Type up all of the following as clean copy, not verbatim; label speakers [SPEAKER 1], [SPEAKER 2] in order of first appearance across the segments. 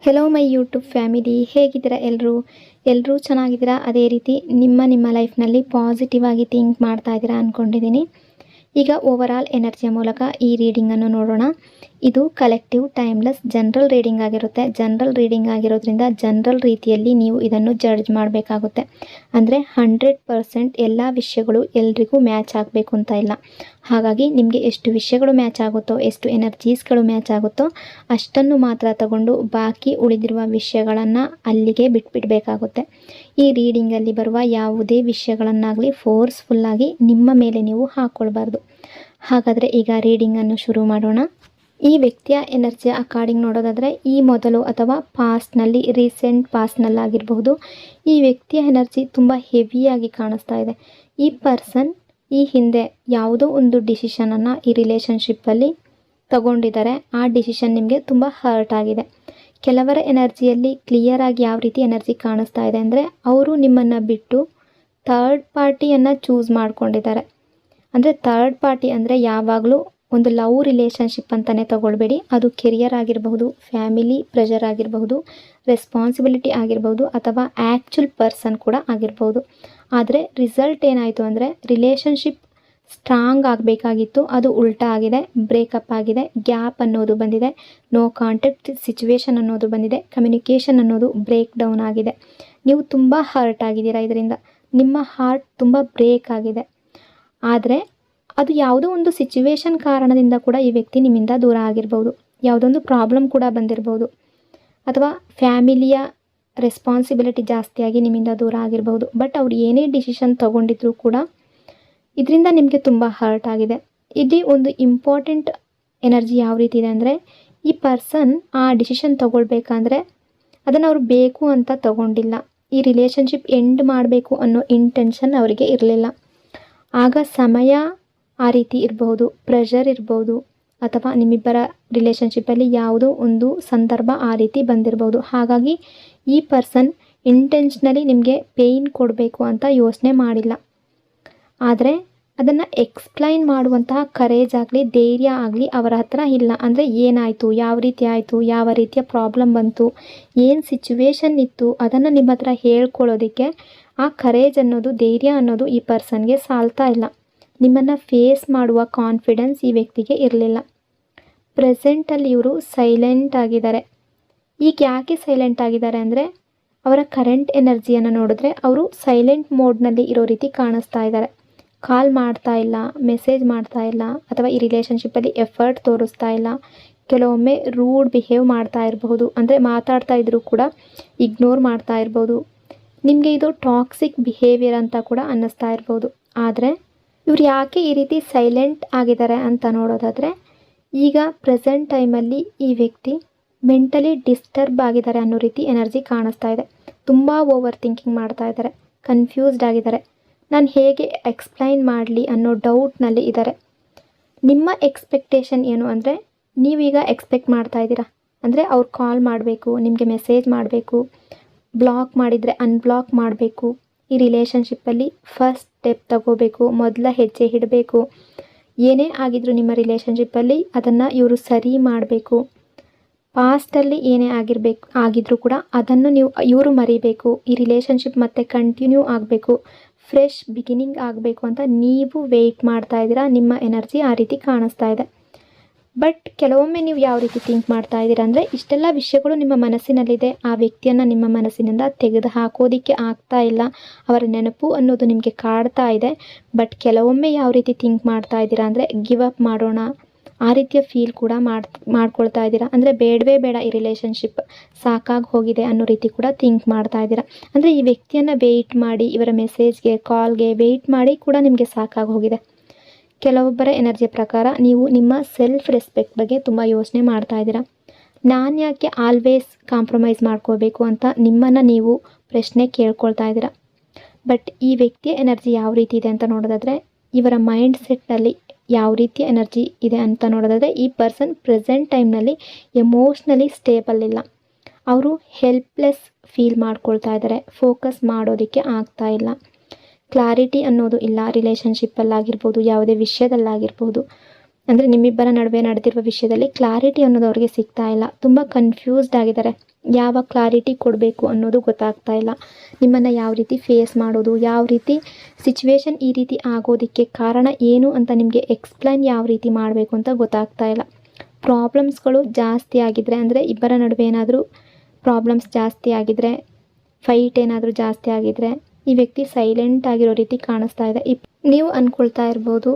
[SPEAKER 1] Hello my YouTube family, ಹೇಗಿದ್ದೀರಾ ಎಲ್ಲರೂ ಚೆನ್ನಾಗಿದ್ದೀರಾ? ಅದೇ ರೀತಿ ನಿಮ್ಮ ಲೈಫ್ನಲ್ಲಿ ಪಾಸಿಟಿವ್ ಆಗಿ ಥಿಂಕ್ ಮಾಡ್ತಾ ಇದ್ದೀರಾ ಅಂದ್ಕೊಂಡಿದ್ದೀನಿ. ಈಗ ಓವರಾಲ್ ಎನರ್ಜಿಯ ಮೂಲಕ ಈ ರೀಡಿಂಗನ್ನು ನೋಡೋಣ. ಇದು ಕಲೆಕ್ಟಿವ್ ಟೈಮ್ಲೆಸ್ ಜನರಲ್ ರೀಡಿಂಗ್ ಆಗಿರುತ್ತೆ. ಜನರಲ್ ರೀಡಿಂಗ್ ಆಗಿರೋದ್ರಿಂದ ಜನರಲ್ ರೀತಿಯಲ್ಲಿ ನೀವು ಇದನ್ನು ಜಡ್ಜ್ ಮಾಡಬೇಕಾಗುತ್ತೆ. ಅಂದರೆ 100% ಎಲ್ಲ ವಿಷಯಗಳು ಎಲ್ರಿಗೂ ಮ್ಯಾಚ್ ಆಗಬೇಕು ಅಂತ ಇಲ್ಲ. ಹಾಗಾಗಿ ನಿಮಗೆ ಎಷ್ಟು ವಿಷಯಗಳು ಮ್ಯಾಚ್ ಆಗುತ್ತೋ, ಎಷ್ಟು ಎನರ್ಜೀಸ್ಗಳು ಮ್ಯಾಚ್ ಆಗುತ್ತೋ ಅಷ್ಟನ್ನು ಮಾತ್ರ ತಗೊಂಡು ಬಾಕಿ ಉಳಿದಿರುವ ವಿಷಯಗಳನ್ನು ಅಲ್ಲಿಗೆ ಬಿಟ್ಬಿಡಬೇಕಾಗುತ್ತೆ. ಈ ರೀಡಿಂಗಲ್ಲಿ ಬರುವ ಯಾವುದೇ ವಿಷಯಗಳನ್ನಾಗಲಿ ಫೋರ್ಸ್ಫುಲ್ಲಾಗಿ ನಿಮ್ಮ ಮೇಲೆ ನೀವು ಹಾಕ್ಕೊಳ್ಬಾರ್ದು. ಹಾಗಾದರೆ ಈಗ ರೀಡಿಂಗನ್ನು ಶುರು ಮಾಡೋಣ. ಈ ವ್ಯಕ್ತಿಯ ಎನರ್ಜಿಯ ಅಕಾರ್ಡಿಂಗ್ ನೋಡೋದಾದರೆ ಈ ಮೊದಲು ಅಥವಾ ಪಾಸ್ಟ್ನಲ್ಲಿ, ರೀಸೆಂಟ್ ಪಾಸ್ಟ್ನಲ್ಲಾಗಿರಬಹುದು, ಈ ವ್ಯಕ್ತಿಯ ಎನರ್ಜಿ ತುಂಬ ಹೆವಿಯಾಗಿ ಕಾಣಿಸ್ತಾ ಇದೆ. ಈ ಪರ್ಸನ್ ಈ ಹಿಂದೆ ಯಾವುದೋ ಒಂದು ಡಿಸಿಷನನ್ನು ಈ ರಿಲೇಷನ್ಶಿಪ್ಪಲ್ಲಿ ತಗೊಂಡಿದ್ದಾರೆ. ಆ ಡಿಸಿಷನ್ ನಿಮಗೆ ತುಂಬ ಹರ್ಟ್ ಆಗಿದೆ. ಕೆಲವರ ಎನರ್ಜಿಯಲ್ಲಿ ಕ್ಲಿಯರ್ ಆಗಿ ಯಾವ ರೀತಿ ಎನರ್ಜಿ ಕಾಣಿಸ್ತಾ ಇದೆ ಅಂದರೆ, ಅವರು ನಿಮ್ಮನ್ನು ಬಿಟ್ಟು ಥರ್ಡ್ ಪಾರ್ಟಿಯನ್ನು ಚೂಸ್ ಮಾಡ್ಕೊಂಡಿದ್ದಾರೆ. ಅಂದರೆ ಥರ್ಡ್ ಪಾರ್ಟಿ ಅಂದರೆ ಯಾವಾಗಲೂ ಒಂದು ಲವ್ ರಿಲೇಷನ್ಶಿಪ್ ಅಂತಲೇ ತಗೊಳ್ಬೇಡಿ. ಅದು ಕೆರಿಯರ್ ಆಗಿರಬಹುದು, ಫ್ಯಾಮಿಲಿ ಪ್ರೆಷರ್ ಆಗಿರಬಹುದು, ರೆಸ್ಪಾನ್ಸಿಬಿಲಿಟಿ ಆಗಿರಬಹುದು, ಅಥವಾ ಆ್ಯಕ್ಚುಲ್ ಪರ್ಸನ್ ಕೂಡ ಆಗಿರ್ಬೋದು. ಆದರೆ ರಿಸಲ್ಟ್ ಏನಾಯಿತು ಅಂದರೆ, ರಿಲೇಷನ್ಶಿಪ್ ಸ್ಟ್ರಾಂಗ್ ಆಗಬೇಕಾಗಿತ್ತು, ಅದು ಉಲ್ಟಾ ಆಗಿದೆ. ಬ್ರೇಕಪ್ ಆಗಿದೆ, ಗ್ಯಾಪ್ ಅನ್ನೋದು ಬಂದಿದೆ, ನೋ ಕಾಂಟ್ಯಾಕ್ಟ್ ಸಿಚುವೇಶನ್ ಅನ್ನೋದು ಬಂದಿದೆ, ಕಮ್ಯುನಿಕೇಷನ್ ಅನ್ನೋದು ಬ್ರೇಕ್ ಡೌನ್ ಆಗಿದೆ. ನೀವು ತುಂಬ ಹರ್ಟ್ ಆಗಿದ್ದೀರಾ. ಇದರಿಂದ ನಿಮ್ಮ ಹಾರ್ಟ್ ತುಂಬ ಬ್ರೇಕ್ ಆಗಿದೆ. ಆದರೆ ಅದು ಯಾವುದೋ ಒಂದು ಸಿಚುವೇಶನ್ ಕಾರಣದಿಂದ ಕೂಡ ಈ ವ್ಯಕ್ತಿ ನಿಮ್ಮಿಂದ ದೂರ ಆಗಿರ್ಬೋದು. ಯಾವುದೊಂದು ಪ್ರಾಬ್ಲಮ್ ಕೂಡ ಬಂದಿರ್ಬೋದು, ಅಥವಾ ಫ್ಯಾಮಿಲಿಯ ರೆಸ್ಪಾನ್ಸಿಬಿಲಿಟಿ ಜಾಸ್ತಿಯಾಗಿ ನಿಮ್ಮಿಂದ ದೂರ ಆಗಿರ್ಬೋದು. ಬಟ್ ಅವ್ರು ಏನೇ ಡಿಸಿಷನ್ ತೊಗೊಂಡಿದ್ರು ಕೂಡ ಇದರಿಂದ ನಿಮಗೆ ತುಂಬ ಹರ್ಟ್ ಆಗಿದೆ. ಇಲ್ಲಿ ಒಂದು ಇಂಪಾರ್ಟೆಂಟ್ ಎನರ್ಜಿ ಯಾವ ರೀತಿ ಇದೆ ಅಂದರೆ, ಈ ಪರ್ಸನ್ ಆ ಡಿಸಿಷನ್ ತೊಗೊಳ್ಬೇಕಂದ್ರೆ ಅದನ್ನು ಅವರು ಬೇಕು ಅಂತ ತಗೊಂಡಿಲ್ಲ. ಈ ರಿಲೇಷನ್ಶಿಪ್ ಎಂಡ್ ಮಾಡಬೇಕು ಅನ್ನೋ ಇಂಟೆನ್ಷನ್ ಅವರಿಗೆ ಇರಲಿಲ್ಲ. ಆಗ ಸಮಯ ಆ ರೀತಿ ಇರಬಹುದು, ಪ್ರೆಷರ್ ಇರ್ಬೋದು, ಅಥವಾ ನಿಮ್ಮಿಬ್ಬರ ರಿಲೇಷನ್ಶಿಪ್ಪಲ್ಲಿ ಯಾವುದೋ ಒಂದು ಸಂದರ್ಭ ಆ ರೀತಿ ಬಂದಿರ್ಬೋದು. ಹಾಗಾಗಿ ಈ ಪರ್ಸನ್ ಇಂಟೆನ್ಷನಲಿ ನಿಮಗೆ ಪೇಯ್ನ್ ಕೊಡಬೇಕು ಅಂತ ಯೋಚನೆ ಮಾಡಿಲ್ಲ. ಆದರೆ ಅದನ್ನು ಎಕ್ಸ್ಪ್ಲೈನ್ ಮಾಡುವಂತಹ ಕರೇಜ್ ಆಗಲಿ, ಧೈರ್ಯ ಆಗಲಿ ಅವರ ಹತ್ರ ಇಲ್ಲ. ಅಂದರೆ ಏನಾಯಿತು, ಯಾವ ರೀತಿ ಆಯಿತು, ಯಾವ ರೀತಿಯ ಪ್ರಾಬ್ಲಮ್ ಬಂತು, ಏನು ಸಿಚುವೇಶನ್ ಇತ್ತು, ಅದನ್ನು ನಿಮ್ಮ ಹತ್ರ ಹೇಳ್ಕೊಳ್ಳೋದಕ್ಕೆ ಆ ಕರೇಜ್ ಅನ್ನೋದು, ಧೈರ್ಯ ಅನ್ನೋದು ಈ ಪರ್ಸನ್ಗೆ ಸಾಲ್ತಾ ಇಲ್ಲ. ನಿಮ್ಮನ್ನು ಫೇಸ್ ಮಾಡುವ ಕಾನ್ಫಿಡೆನ್ಸ್ ಈ ವ್ಯಕ್ತಿಗೆ ಇರಲಿಲ್ಲ. ಪ್ರೆಸೆಂಟಲ್ಲಿ ಇವರು ಸೈಲೆಂಟ್ ಆಗಿದ್ದಾರೆ. ಈಗ ಯಾಕೆ ಸೈಲೆಂಟ್ ಆಗಿದ್ದಾರೆ ಅಂದರೆ, ಅವರ ಕರೆಂಟ್ ಎನರ್ಜಿಯನ್ನು ನೋಡಿದ್ರೆ ಅವರು ಸೈಲೆಂಟ್ ಮೋಡ್ನಲ್ಲಿ ಇರೋ ರೀತಿ ಕಾಣಿಸ್ತಾ ಇದ್ದಾರೆ. ಕಾಲ್ ಮಾಡ್ತಾ ಇಲ್ಲ, ಮೆಸೇಜ್ ಮಾಡ್ತಾ ಇಲ್ಲ, ಅಥವಾ ಈ ರಿಲೇಷನ್ಶಿಪ್ಪಲ್ಲಿ ಎಫರ್ಟ್ ತೋರಿಸ್ತಾ ಇಲ್ಲ. ಕೆಲವೊಮ್ಮೆ ರೂಡ್ ಬಿಹೇವ್ ಮಾಡ್ತಾ ಇರಬಹುದು. ಅಂದರೆ ಮಾತಾಡ್ತಾ ಇದ್ದರೂ ಕೂಡ ಇಗ್ನೋರ್ ಮಾಡ್ತಾ ಇರ್ಬೋದು. ನಿಮಗೆ ಇದು ಟಾಕ್ಸಿಕ್ ಬಿಹೇವಿಯರ್ ಅಂತ ಕೂಡ ಅನ್ನಿಸ್ತಾ ಇರ್ಬೋದು. ಆದರೆ ಇವ್ರು ಯಾಕೆ ಈ ರೀತಿ ಸೈಲೆಂಟ್ ಆಗಿದ್ದಾರೆ ಅಂತ ನೋಡೋದಾದರೆ, ಈಗ ಪ್ರೆಸೆಂಟ್ ಟೈಮಲ್ಲಿ ಈ ವ್ಯಕ್ತಿ ಮೆಂಟಲಿ ಡಿಸ್ಟರ್ಬ್ ಆಗಿದ್ದಾರೆ ಅನ್ನೋ ರೀತಿ ಎನರ್ಜಿ ಕಾಣಿಸ್ತಾ ಇದೆ. ತುಂಬ ಓವರ್ ಥಿಂಕಿಂಗ್ ಮಾಡ್ತಾ ಇದ್ದಾರೆ, ಕನ್ಫ್ಯೂಸ್ಡ್ ಆಗಿದ್ದಾರೆ. ನಾನು ಹೇಗೆ ಎಕ್ಸ್ಪ್ಲೈನ್ ಮಾಡಲಿ ಅನ್ನೋ ಡೌಟ್ನಲ್ಲಿ ಇದ್ದಾರೆ. ನಿಮ್ಮ ಎಕ್ಸ್ಪೆಕ್ಟೇಷನ್ ಏನು ಅಂದರೆ, ನೀವೀಗ ಎಕ್ಸ್ಪೆಕ್ಟ್ ಮಾಡ್ತಾ ಇದ್ದೀರಾ ಅಂದರೆ ಅವ್ರು ಕಾಲ್ ಮಾಡಬೇಕು, ನಿಮಗೆ ಮೆಸೇಜ್ ಮಾಡಬೇಕು, ಬ್ಲಾಕ್ ಮಾಡಿದರೆ ಅನ್ಬ್ಲಾಕ್ ಮಾಡಬೇಕು, ಈ ರಿಲೇಷನ್ಶಿಪ್ಪಲ್ಲಿ ಫಸ್ಟ್ ಸ್ಟೆಪ್ ತಗೋಬೇಕು, ಮೊದಲ ಹೆಜ್ಜೆ ಇಡಬೇಕು. ಏನೇ ಆಗಿದ್ರು ನಿಮ್ಮ ರಿಲೇಷನ್ಶಿಪ್ಪಲ್ಲಿ ಅದನ್ನು ಇವರು ಸರಿ ಮಾಡಬೇಕು. ಪಾಸ್ಟಲ್ಲಿ ಏನೇ ಆಗಿದ್ರೂ ಕೂಡ ಅದನ್ನು ಇವರು ಮರಿಬೇಕು. ಈ ರಿಲೇಷನ್ಶಿಪ್ ಮತ್ತೆ ಕಂಟಿನ್ಯೂ ಆಗಬೇಕು, ಫ್ರೆಶ್ ಬಿಗಿನಿಂಗ್ ಆಗಬೇಕು ಅಂತ ನೀವು ವೆಯ್ಟ್ ಮಾಡ್ತಾ ಇದ್ದೀರಾ. ನಿಮ್ಮ ಎನರ್ಜಿ ಆ ರೀತಿ ಕಾಣಿಸ್ತಾ ಇದೆ. ಬಟ್ ಕೆಲವೊಮ್ಮೆ ನೀವು ಯಾವ ರೀತಿ ಥಿಂಕ್ ಮಾಡ್ತಾ ಇದ್ದೀರಾ ಅಂದರೆ, ಇಷ್ಟೆಲ್ಲ ವಿಷಯಗಳು ನಿಮ್ಮ ಮನಸ್ಸಿನಲ್ಲಿದೆ, ಆ ವ್ಯಕ್ತಿಯನ್ನು ನಿಮ್ಮ ಮನಸ್ಸಿನಿಂದ ತೆಗೆದು ಹಾಕೋದಕ್ಕೆ ಆಗ್ತಾ ಇಲ್ಲ, ಅವರ ನೆನಪು ಅನ್ನೋದು ನಿಮಗೆ ಕಾಡ್ತಾ ಇದೆ. ಬಟ್ ಕೆಲವೊಮ್ಮೆ ಯಾವ ರೀತಿ ಥಿಂಕ್ ಮಾಡ್ತಾ ಇದ್ದೀರಾ ಅಂದರೆ, ಗಿವ್ ಅಪ್ ಮಾಡೋಣ ಆ ರೀತಿಯ ಫೀಲ್ ಕೂಡ ಮಾಡ್ಕೊಳ್ತಾ ಇದ್ದೀರಾ. ಅಂದರೆ ಬೇಡವೇ ಬೇಡ, ಈ ರಿಲೇಷನ್ಶಿಪ್ ಸಾಕಾಗಿ ಹೋಗಿದೆ ಅನ್ನೋ ರೀತಿ ಕೂಡ ಥಿಂಕ್ ಮಾಡ್ತಾ ಇದ್ದೀರಾ. ಅಂದರೆ ಈ ವ್ಯಕ್ತಿಯನ್ನು ವೆಯ್ಟ್ ಮಾಡಿ, ಇವರ ಮೆಸೇಜ್ಗೆ, ಕಾಲ್ಗೆ ವೆಯ್ಟ್ ಮಾಡಿ ಕೂಡ ನಿಮಗೆ ಸಾಕಾಗಿ ಹೋಗಿದೆ. ಕೆಲವೊಬ್ಬರ ಎನರ್ಜಿಯ ಪ್ರಕಾರ ನೀವು ನಿಮ್ಮ ಸೆಲ್ಫ್ ರೆಸ್ಪೆಕ್ಟ್ ಬಗ್ಗೆ ತುಂಬ ಯೋಚನೆ ಮಾಡ್ತಾ ಇದ್ದೀರಾ. ನಾನು ಯಾಕೆ ಆಲ್ವೇಸ್ ಕಾಂಪ್ರಮೈಸ್ ಮಾಡ್ಕೋಬೇಕು ಅಂತ ನಿಮ್ಮನ್ನು ನೀವು ಪ್ರಶ್ನೆ ಕೇಳ್ಕೊಳ್ತಾ ಇದ್ದೀರಾ. ಬಟ್ ಈ ವ್ಯಕ್ತಿಯ ಎನರ್ಜಿ ಯಾವ ರೀತಿ ಇದೆ ಅಂತ ನೋಡೋದಾದರೆ, ಇವರ ಮೈಂಡ್ ಸೆಟ್ನಲ್ಲಿ ಯಾವ ರೀತಿಯ ಎನರ್ಜಿ ಇದೆ ಅಂತ ನೋಡೋದಾದರೆ, ಈ ಪರ್ಸನ್ ಪ್ರೆಸೆಂಟ್ ಟೈಮ್ನಲ್ಲಿ ಎಮೋಷ್ನಲಿ ಸ್ಟೇಬಲ್ ಇಲ್ಲ. ಅವರು ಹೆಲ್ಪ್ಲೆಸ್ ಫೀಲ್ ಮಾಡ್ಕೊಳ್ತಾ ಇದ್ದಾರೆ, ಫೋಕಸ್ ಮಾಡೋದಕ್ಕೆ ಆಗ್ತಾ ಇಲ್ಲ, ಕ್ಲಾರಿಟಿ ಅನ್ನೋದು ಇಲ್ಲ. ರಿಲೇಷನ್ಶಿಪ್ಪಲ್ಲಾಗಿರ್ಬೋದು, ಯಾವುದೇ ವಿಷಯದಲ್ಲಾಗಿರ್ಬೋದು, ಅಂದರೆ ನಿಮ್ಮಿಬ್ಬರ ನಡುವೆ ನಡೆದಿರುವ ವಿಷಯದಲ್ಲಿ ಕ್ಲಾರಿಟಿ ಅನ್ನೋದು ಅವ್ರಿಗೆ ಸಿಗ್ತಾ ಇಲ್ಲ. ತುಂಬ ಕನ್ಫ್ಯೂಸ್ಡ್ ಆಗಿದ್ದಾರೆ. ಯಾವ ಕ್ಲಾರಿಟಿ ಕೊಡಬೇಕು ಅನ್ನೋದು ಗೊತ್ತಾಗ್ತಾ ಇಲ್ಲ. ನಿಮ್ಮನ್ನು ಯಾವ ರೀತಿ ಫೇಸ್ ಮಾಡೋದು, ಯಾವ ರೀತಿ ಸಿಚುವೇಶನ್ ಈ ರೀತಿ ಆಗೋದಕ್ಕೆ ಕಾರಣ ಏನು ಅಂತ ನಿಮಗೆ ಎಕ್ಸ್ಪ್ಲೈನ್ ಯಾವ ರೀತಿ ಮಾಡಬೇಕು ಅಂತ ಗೊತ್ತಾಗ್ತಾ ಇಲ್ಲ. ಪ್ರಾಬ್ಲಮ್ಸ್ಗಳು ಜಾಸ್ತಿ ಆಗಿದ್ರೆ, ಅಂದರೆ ಇಬ್ಬರ ನಡುವೆ ಏನಾದರೂ ಪ್ರಾಬ್ಲಮ್ಸ್ ಜಾಸ್ತಿ ಆಗಿದ್ರೆ, ಫೈಟ್ ಏನಾದರೂ ಜಾಸ್ತಿ ಆಗಿದ್ರೆ ಈ ವ್ಯಕ್ತಿ ಸೈಲೆಂಟ್ ಆಗಿರೋ ರೀತಿ ಕಾಣಿಸ್ತಾ ಇದೆ. ನೀವು ಅಂದ್ಕೊಳ್ತಾ ಇರ್ಬೋದು,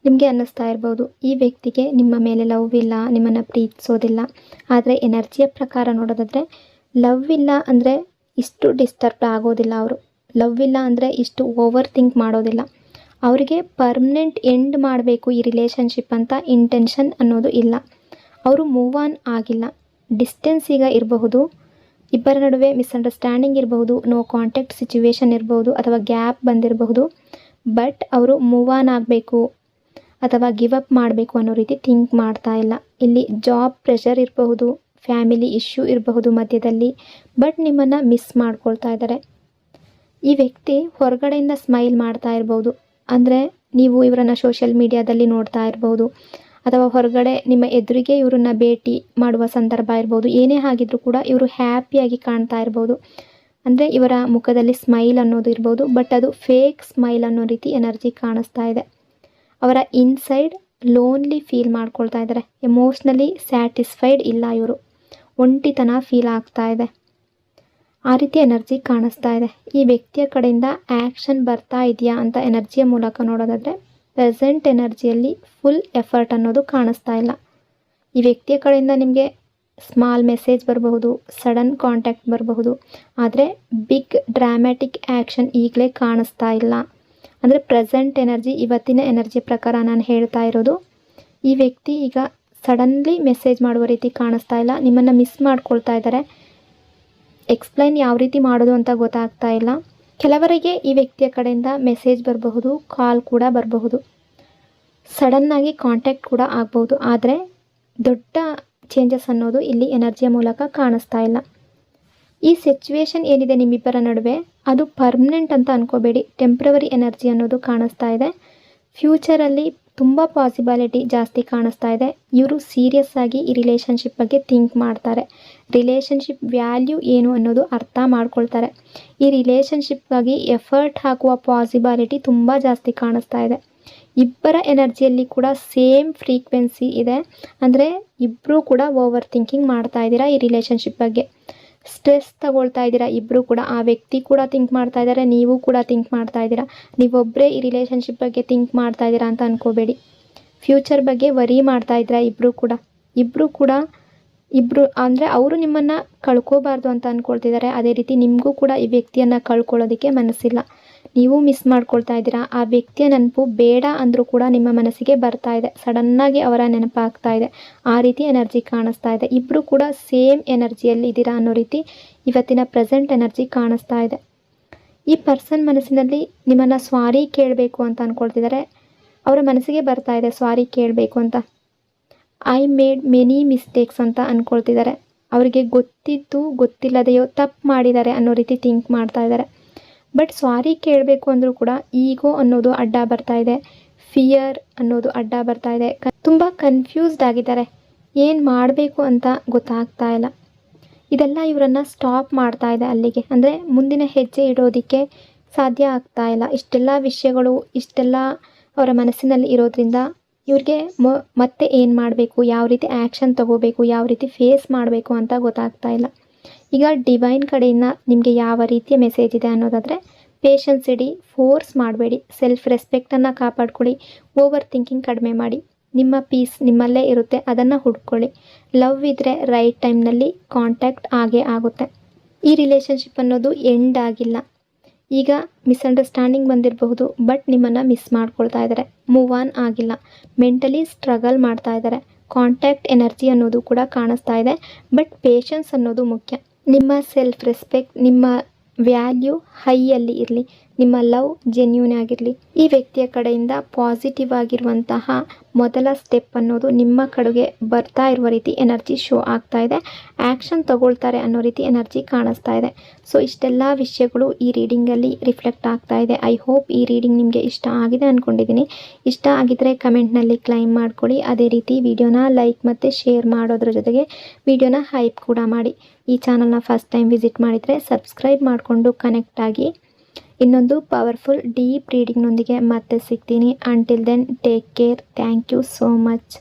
[SPEAKER 1] ನಿಮಗೆ ಅನ್ನಿಸ್ತಾ ಇರ್ಬೋದು ಈ ವ್ಯಕ್ತಿಗೆ ನಿಮ್ಮ ಮೇಲೆ ಲವ್ ಇಲ್ಲ, ನಿಮ್ಮನ್ನು ಪ್ರೀತಿಸೋದಿಲ್ಲ. ಆದರೆ ಎನರ್ಜಿಯ ಪ್ರಕಾರ ನೋಡೋದಾದರೆ ಲವ್ ಇಲ್ಲ ಅಂದರೆ ಇಷ್ಟು ಡಿಸ್ಟರ್ಬ್ ಆಗೋದಿಲ್ಲ ಅವರು. ಲವ್ ಇಲ್ಲ ಅಂದರೆ ಇಷ್ಟು ಓವರ್ ಥಿಂಕ್ ಮಾಡೋದಿಲ್ಲ. ಅವರಿಗೆ ಪರ್ಮನೆಂಟ್ ಎಂಡ್ ಮಾಡಬೇಕು ಈ ರಿಲೇಷನ್ಶಿಪ್ ಅಂತ ಇಂಟೆನ್ಷನ್ ಅನ್ನೋದು ಇಲ್ಲ. ಅವರು ಮೂವ್ ಆನ್ ಆಗಿಲ್ಲ. ಡಿಸ್ಟೆನ್ಸ್ ಈಗ ಇರಬಹುದು, ಇಬ್ಬರ ನಡುವೆ ಮಿಸ್ಅಂಡರ್ಸ್ಟ್ಯಾಂಡಿಂಗ್ ಇರಬಹುದು, ನೋ ಕಾಂಟ್ಯಾಕ್ಟ್ ಸಿಚುವೇಶನ್ ಇರಬಹುದು, ಅಥವಾ ಗ್ಯಾಪ್ ಬಂದಿರಬಹುದು. ಬಟ್ ಅವರು ಮೂವ್ ಆನ್ ಆಗಬೇಕು ಅಥವಾ ಗಿವ್ ಅಪ್ ಮಾಡಬೇಕು ಅನ್ನೋ ರೀತಿ ಥಿಂಕ್ ಮಾಡ್ತಾ ಇಲ್ಲ. ಇಲ್ಲಿ ಜಾಬ್ ಪ್ರೆಷರ್ ಇರಬಹುದು, ಫ್ಯಾಮಿಲಿ ಇಶ್ಯೂ ಇರಬಹುದು ಮಧ್ಯದಲ್ಲಿ, ಬಟ್ ನಿಮ್ಮನ್ನು ಮಿಸ್ ಮಾಡ್ಕೊಳ್ತಾ ಇದ್ದಾರೆ. ಈ ವ್ಯಕ್ತಿ ಹೊರಗಡೆಯಿಂದ ಸ್ಮೈಲ್ ಮಾಡ್ತಾ ಇರ್ಬೋದು, ಅಂದರೆ ನೀವು ಇವರನ್ನು ಸೋಷಿಯಲ್ ಮೀಡಿಯಾದಲ್ಲಿ ನೋಡ್ತಾ ಇರ್ಬೋದು, ಅಥವಾ ಹೊರಗಡೆ ನಿಮ್ಮ ಎದುರಿಗೆ ಇವರನ್ನ ಭೇಟಿ ಮಾಡುವ ಸಂದರ್ಭ ಇರ್ಬೋದು. ಏನೇ ಆಗಿದ್ರೂ ಕೂಡ ಇವರು ಹ್ಯಾಪಿಯಾಗಿ ಕಾಣ್ತಾ ಇರ್ಬೋದು. ಅಂದರೆ ಇವರ ಮುಖದಲ್ಲಿ ಸ್ಮೈಲ್ ಅನ್ನೋದು ಇರ್ಬೋದು, ಬಟ್ ಅದು ಫೇಕ್ ಸ್ಮೈಲ್ ಅನ್ನೋ ರೀತಿ ಎನರ್ಜಿ ಕಾಣಿಸ್ತಾ ಇದೆ. ಅವರ ಇನ್ಸೈಡ್ ಲೋನ್ಲಿ ಫೀಲ್ ಮಾಡ್ಕೊಳ್ತಾ ಇದ್ದಾರೆ. ಎಮೋಷ್ನಲಿ ಸ್ಯಾಟಿಸ್ಫೈಡ್ ಇಲ್ಲ ಇವರು, ಒಂಟಿತನ ಫೀಲ್ ಆಗ್ತಾ ಇದೆ. ಆ ರೀತಿ ಎನರ್ಜಿ ಕಾಣಿಸ್ತಾ ಇದೆ. ಈ ವ್ಯಕ್ತಿಯ ಕಡೆಯಿಂದ ಆ್ಯಕ್ಷನ್ ಬರ್ತಾ ಇದೆಯಾ ಅಂತ ಎನರ್ಜಿಯ ಮೂಲಕ ನೋಡೋದಾದರೆ ಪ್ರೆಸೆಂಟ್ ಎನರ್ಜಿಯಲ್ಲಿ ಫುಲ್ ಎಫರ್ಟ್ ಅನ್ನೋದು ಕಾಣಿಸ್ತಾ ಇಲ್ಲ. ಈ ವ್ಯಕ್ತಿಯ ಕಡೆಯಿಂದ ನಿಮಗೆ ಸ್ಮಾಲ್ ಮೆಸೇಜ್ ಬರಬಹುದು, ಸಡನ್ ಕಾಂಟ್ಯಾಕ್ಟ್ ಬರಬಹುದು, ಆದರೆ ಬಿಗ್ ಡ್ರಾಮ್ಯಾಟಿಕ್ ಆ್ಯಕ್ಷನ್ ಈಗಲೇ ಕಾಣಿಸ್ತಾ ಇಲ್ಲ. ಅಂದರೆ ಪ್ರೆಸೆಂಟ್ ಎನರ್ಜಿ, ಇವತ್ತಿನ ಎನರ್ಜಿ ಪ್ರಕಾರ ನಾನು ಹೇಳ್ತಾ ಇರೋದು, ಈ ವ್ಯಕ್ತಿ ಈಗ ಸಡನ್ಲಿ ಮೆಸೇಜ್ ಮಾಡುವ ರೀತಿ ಕಾಣಿಸ್ತಾ ಇಲ್ಲ. ನಿಮ್ಮನ್ನು ಮಿಸ್ ಮಾಡ್ಕೊಳ್ತಾ ಇದ್ದಾರೆ. ಎಕ್ಸ್ಪ್ಲೈನ್ ಯಾವ ರೀತಿ ಮಾಡೋದು ಅಂತ ಗೊತ್ತಾಗ್ತಾ ಇಲ್ಲ. ಕೆಲವರಿಗೆ ಈ ವ್ಯಕ್ತಿಯ ಕಡೆಯಿಂದ ಮೆಸೇಜ್ ಬರಬಹುದು, ಕಾಲ್ ಕೂಡ ಬರಬಹುದು, ಸಡನ್ನಾಗಿ ಕಾಂಟ್ಯಾಕ್ಟ್ ಕೂಡ ಆಗ್ಬೋದು. ಆದರೆ ದೊಡ್ಡ ಚೇಂಜಸ್ ಅನ್ನೋದು ಇಲ್ಲಿ ಎನರ್ಜಿಯ ಮೂಲಕ ಕಾಣಿಸ್ತಾ ಇಲ್ಲ. ಈ ಸಿಚುವೇಶನ್ ಏನಿದೆ ನಿಮ್ಮಿಬ್ಬರ ನಡುವೆ ಅದು ಪರ್ಮನೆಂಟ್ ಅಂತ ಅನ್ಕೋಬೇಡಿ. ಟೆಂಪ್ರವರಿ ಎನರ್ಜಿ ಅನ್ನೋದು ಕಾಣಿಸ್ತಾ ಇದೆ. ಫ್ಯೂಚರಲ್ಲಿ ತುಂಬ ಪಾಸಿಬಿಲಿಟಿ ಜಾಸ್ತಿ ಕಾಣಿಸ್ತಾ ಇದೆ. ಇವರು ಸೀರಿಯಸ್ ಆಗಿ ಈ ರಿಲೇಷನ್ಶಿಪ್ ಬಗ್ಗೆ ಥಿಂಕ್ ಮಾಡ್ತಾರೆ. ರಿಲೇಷನ್ಶಿಪ್ ವ್ಯಾಲ್ಯೂ ಏನು ಅನ್ನೋದು ಅರ್ಥ ಮಾಡ್ಕೊಳ್ತಾರೆ. ಈ ರಿಲೇಷನ್ಶಿಪ್ಗಾಗಿ ಎಫರ್ಟ್ ಹಾಕುವ ಪಾಸಿಬಿಲಿಟಿ ತುಂಬ ಜಾಸ್ತಿ ಕಾಣಿಸ್ತಾ ಇದೆ. ಇಬ್ಬರ ಎನರ್ಜಿಯಲ್ಲಿ ಕೂಡ ಸೇಮ್ ಫ್ರೀಕ್ವೆನ್ಸಿ ಇದೆ. ಅಂದರೆ ಇಬ್ಬರೂ ಕೂಡ ಓವರ್ ಥಿಂಕಿಂಗ್ ಮಾಡ್ತಾ ಇದ್ದೀರಾ ಈ ರಿಲೇಷನ್ಶಿಪ್ ಬಗ್ಗೆ. ಸ್ಟ್ರೆಸ್ ತಗೊಳ್ತಾ ಇದ್ದೀರಾ ಇಬ್ಬರು ಕೂಡ. ಆ ವ್ಯಕ್ತಿ ಕೂಡ ಥಿಂಕ್ ಮಾಡ್ತಾ ಇದ್ದಾರೆ, ನೀವು ಕೂಡ ಥಿಂಕ್ ಮಾಡ್ತಾ ಇದ್ದೀರಾ. ನೀವೊಬ್ಬರೇ ಈ ರಿಲೇಷನ್ಶಿಪ್ ಬಗ್ಗೆ ಥಿಂಕ್ ಮಾಡ್ತಾ ಇದ್ದೀರಾ ಅಂತ ಅನ್ಕೋಬೇಡಿ. ಫ್ಯೂಚರ್ ಬಗ್ಗೆ ವರಿ ಮಾಡ್ತಾ ಇದ್ದೀರಾ ಇಬ್ಬರು ಕೂಡ ಅಂದರೆ ಅವರು ನಿಮ್ಮನ್ನು ಕಳ್ಕೋಬಾರ್ದು ಅಂತ ಅಂದ್ಕೊಳ್ತಿದ್ದಾರೆ. ಅದೇ ರೀತಿ ನಿಮಗೂ ಕೂಡ ಈ ವ್ಯಕ್ತಿಯನ್ನು ಕಳ್ಕೊಳ್ಳೋದಕ್ಕೆ ಮನಸ್ಸಿಲ್ಲ. ನೀವು ಮಿಸ್ ಮಾಡ್ಕೊಳ್ತಾ ಇದ್ದೀರಾ. ಆ ವ್ಯಕ್ತಿಯ ನೆನಪು ಬೇಡ ಅಂದರೂ ಕೂಡ ನಿಮ್ಮ ಮನಸ್ಸಿಗೆ ಬರ್ತಾ ಇದೆ. ಸಡನ್ನಾಗಿ ಅವರ ನೆನಪಾಗ್ತಾ ಇದೆ. ಆ ರೀತಿ ಎನರ್ಜಿ ಕಾಣಿಸ್ತಾ ಇದೆ. ಇಬ್ಬರು ಕೂಡ ಸೇಮ್ ಎನರ್ಜಿಯಲ್ಲಿ ಇದ್ದೀರಾ ಅನ್ನೋ ರೀತಿ ಇವತ್ತಿನ ಪ್ರೆಸೆಂಟ್ ಎನರ್ಜಿ ಕಾಣಿಸ್ತಾ ಇದೆ. ಈ ಪರ್ಸನ್ ಮನಸ್ಸಿನಲ್ಲಿ ನಿಮ್ಮನ್ನು ಸಾರಿ ಕೇಳಬೇಕು ಅಂತ ಅಂದ್ಕೊಳ್ತಿದ್ದಾರೆ. ಅವರ ಮನಸ್ಸಿಗೆ ಬರ್ತಾ ಇದೆ ಸಾರಿ ಕೇಳಬೇಕು ಅಂತ. ಐ ಮೇಡ್ ಮೆನಿ ಮಿಸ್ಟೇಕ್ಸ್ ಅಂತ ಅಂದ್ಕೊಳ್ತಿದ್ದಾರೆ. ಅವರಿಗೆ ಗೊತ್ತಿದ್ದು ಗೊತ್ತಿಲ್ಲದೆಯೋ ತಪ್ಪು ಮಾಡಿದ್ದಾರೆ ಅನ್ನೋ ರೀತಿ ಥಿಂಕ್ ಮಾಡ್ತಾ ಇದ್ದಾರೆ. ಬಟ್ ಸಾರಿ ಕೇಳಬೇಕು ಅಂದರೂ ಕೂಡ ಈಗೋ ಅನ್ನೋದು ಅಡ್ಡ ಬರ್ತಾ ಇದೆ, ಫಿಯರ್ ಅನ್ನೋದು ಅಡ್ಡ ಬರ್ತಾ ಇದೆ. ತುಂಬ ಕನ್ಫ್ಯೂಸ್ಡ್ ಆಗಿದ್ದಾರೆ. ಏನು ಮಾಡಬೇಕು ಅಂತ ಗೊತ್ತಾಗ್ತಾ ಇಲ್ಲ. ಇದೆಲ್ಲ ಇವರನ್ನು ಸ್ಟಾಪ್ ಮಾಡ್ತಾ ಇದೆ ಅಲ್ಲಿಗೆ. ಅಂದರೆ ಮುಂದಿನ ಹೆಜ್ಜೆ ಇಡೋದಕ್ಕೆ ಸಾಧ್ಯ ಆಗ್ತಾ ಇಲ್ಲ. ಇಷ್ಟೆಲ್ಲ ವಿಷಯಗಳು ಇಷ್ಟೆಲ್ಲ ಅವರ ಮನಸ್ಸಿನಲ್ಲಿ ಇರೋದ್ರಿಂದ ಇವ್ರಿಗೆ ಮತ್ತೆ ಏನು ಮಾಡಬೇಕು, ಯಾವ ರೀತಿ ಆ್ಯಕ್ಷನ್ ತಗೋಬೇಕು, ಯಾವ ರೀತಿ ಫೇಸ್ ಮಾಡಬೇಕು ಅಂತ ಗೊತ್ತಾಗ್ತಾ ಇಲ್ಲ. ಈಗ ಡಿವೈನ್ ಕಡೆಯಿಂದ ನಿಮಗೆ ಯಾವ ರೀತಿಯ ಮೆಸೇಜ್ ಇದೆ ಅನ್ನೋದಾದರೆ ಪೇಷನ್ಸ್ ಇಡಿ, ಫೋರ್ಸ್ ಮಾಡಬೇಡಿ, ಸೆಲ್ಫ್ ರೆಸ್ಪೆಕ್ಟನ್ನು ಕಾಪಾಡ್ಕೊಳ್ಳಿ, ಓವರ್ ಥಿಂಕಿಂಗ್ ಕಡಿಮೆ ಮಾಡಿ. ನಿಮ್ಮ ಪೀಸ್ ನಿಮ್ಮಲ್ಲೇ ಇರುತ್ತೆ, ಅದನ್ನು ಹುಡ್ಕೊಳ್ಳಿ. ಲವ್ ಇದ್ದರೆ ರೈಟ್ ಟೈಮ್ನಲ್ಲಿ ಕಾಂಟ್ಯಾಕ್ಟ್ ಆಗೇ ಆಗುತ್ತೆ. ಈ ರಿಲೇಷನ್ಶಿಪ್ ಅನ್ನೋದು ಎಂಡ್ ಆಗಿಲ್ಲ. ಈಗ ಮಿಸ್ಅಂಡರ್ಸ್ಟ್ಯಾಂಡಿಂಗ್ ಬಂದಿರಬಹುದು, ಬಟ್ ನಿಮ್ಮನ್ನು ಮಿಸ್ ಮಾಡ್ಕೊಳ್ತಾ ಇದ್ದಾರೆ. ಮೂವ್ ಆನ್ ಆಗಿಲ್ಲ. ಮೆಂಟಲಿ ಸ್ಟ್ರಗಲ್ ಮಾಡ್ತಾ ಇದ್ದಾರೆ. ಕಾಂಟ್ಯಾಕ್ಟ್ ಎನರ್ಜಿ ಅನ್ನೋದು ಕೂಡ ಕಾಣಿಸ್ತಾ ಇದೆ. ಬಟ್ ಪೇಷನ್ಸ್ ಅನ್ನೋದು ಮುಖ್ಯ. ನಿಮ್ಮ ಸೆಲ್ಫ್ ರೆಸ್ಪೆಕ್ಟ್, ನಿಮ್ಮ ವ್ಯಾಲ್ಯೂ ಹೈಯಲ್ಲಿ ಇರಲಿ. ನಿಮ್ಮ ಲವ್ ಜೆನ್ಯೂನ್ ಆಗಿರಲಿ. ಈ ವ್ಯಕ್ತಿಯ ಕಡೆಯಿಂದ ಪಾಸಿಟಿವ್ ಆಗಿರುವಂತಹ ಮೊದಲ ಸ್ಟೆಪ್ ಅನ್ನೋದು ನಿಮ್ಮ ಕಡೆಗೆ ಬರ್ತಾ ಇರುವ ರೀತಿ ಎನರ್ಜಿ ಶೋ ಆಗ್ತಾ ಇದೆ. ಆ್ಯಕ್ಷನ್ ತಗೊಳ್ತಾರೆ ಅನ್ನೋ ರೀತಿ ಎನರ್ಜಿ ಕಾಣಿಸ್ತಾ ಇದೆ. ಸೊ ಇಷ್ಟೆಲ್ಲ ವಿಷಯಗಳು ಈ ರೀಡಿಂಗಲ್ಲಿ ರಿಫ್ಲೆಕ್ಟ್ ಆಗ್ತಾ ಇದೆ. ಐ ಹೋಪ್ ಈ ರೀಡಿಂಗ್ ನಿಮಗೆ ಇಷ್ಟ ಆಗಿದೆ ಅಂದ್ಕೊಂಡಿದ್ದೀನಿ. ಇಷ್ಟ ಆಗಿದ್ದರೆ ಕಮೆಂಟ್ನಲ್ಲಿ ಕ್ಲೈಮ್ ಮಾಡ್ಕೊಳ್ಳಿ. ಅದೇ ರೀತಿ ವಿಡಿಯೋನ ಲೈಕ್ ಮತ್ತು ಶೇರ್ ಮಾಡೋದ್ರ ಜೊತೆಗೆ ವಿಡಿಯೋನ ಹೈಪ್ ಕೂಡ ಮಾಡಿ. ಈ ಚಾನಲ್ನ ಫಸ್ಟ್ ಟೈಮ್ ವಿಸಿಟ್ ಮಾಡಿದರೆ ಸಬ್ಸ್ಕ್ರೈಬ್ ಮಾಡಿಕೊಂಡು ಕನೆಕ್ಟ್ ಆಗಿ. ಇನ್ನೊಂದು ಪವರ್ಫುಲ್ ಡೀಪ್ ರೀಡಿಂಗ್ನೊಂದಿಗೆ ಮತ್ತೆ ಸಿಗ್ತೀನಿ. Until then take care. Thank you so much.